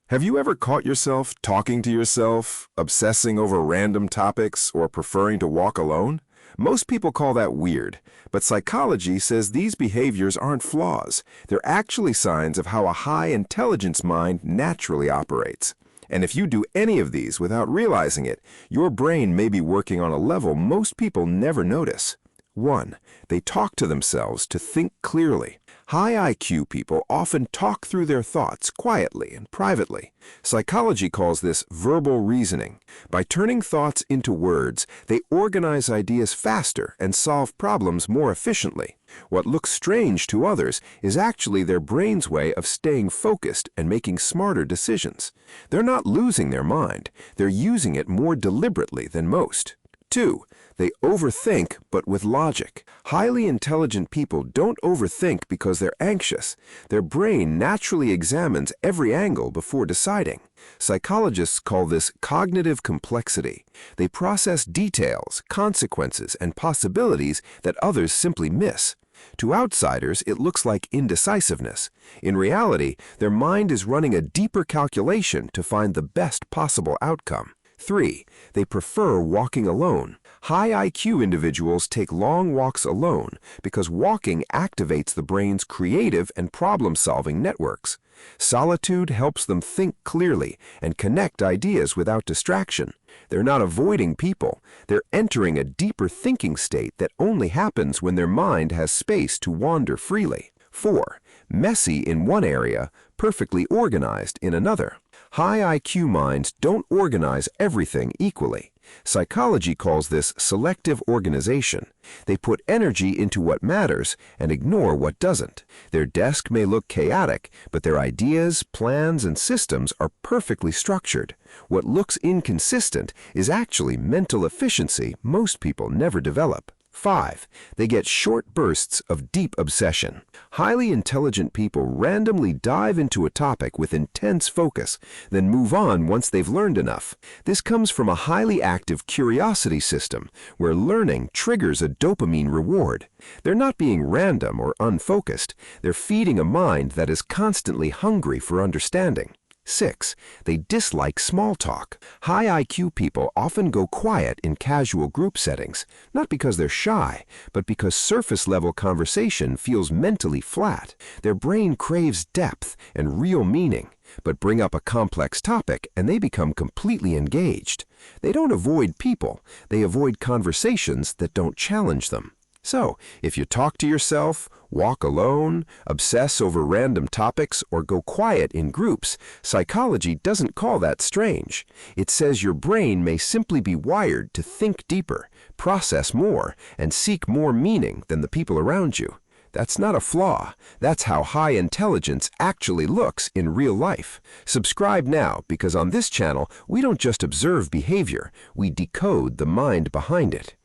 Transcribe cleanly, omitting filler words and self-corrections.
Have you ever caught yourself talking to yourself, obsessing over random topics, or preferring to walk alone? Most people call that weird, but psychology says these behaviors aren't flaws. They're actually signs of how a high-intelligence mind naturally operates. And if you do any of these without realizing it, your brain may be working on a level most people never notice. 1. They talk to themselves to think clearly. High IQ people often talk through their thoughts quietly and privately. Psychology calls this verbal reasoning. By turning thoughts into words, they organize ideas faster and solve problems more efficiently. What looks strange to others is actually their brain's way of staying focused and making smarter decisions. They're not losing their mind. They're using it more deliberately than most. 2. They overthink, but with logic. Highly intelligent people don't overthink because they're anxious. Their brain naturally examines every angle before deciding. Psychologists call this cognitive complexity. They process details, consequences, and possibilities that others simply miss. To outsiders, it looks like indecisiveness. In reality, their mind is running a deeper calculation to find the best possible outcome. 3. They prefer walking alone. High IQ individuals take long walks alone because walking activates the brain's creative and problem-solving networks. Solitude helps them think clearly and connect ideas without distraction. They're not avoiding people. They're entering a deeper thinking state that only happens when their mind has space to wander freely. 4. Messy in one area, perfectly organized in another. High IQ minds don't organize everything equally. Psychology calls this selective organization. They put energy into what matters and ignore what doesn't. Their desk may look chaotic, but their ideas, plans, and systems are perfectly structured. What looks inconsistent is actually mental efficiency most people never develop. 5. They get short bursts of deep obsession. Highly intelligent people randomly dive into a topic with intense focus, then move on once they've learned enough. This comes from a highly active curiosity system, where learning triggers a dopamine reward. They're not being random or unfocused. They're feeding a mind that is constantly hungry for understanding. 6. They dislike small talk. High IQ people often go quiet in casual group settings, not because they're shy, but because surface-level conversation feels mentally flat. Their brain craves depth and real meaning, but bring up a complex topic and they become completely engaged. They don't avoid people, they avoid conversations that don't challenge them. So, if you talk to yourself, walk alone, obsess over random topics, or go quiet in groups, psychology doesn't call that strange. It says your brain may simply be wired to think deeper, process more, and seek more meaning than the people around you. That's not a flaw. That's how high intelligence actually looks in real life. Subscribe now, because on this channel, we don't just observe behavior, we decode the mind behind it.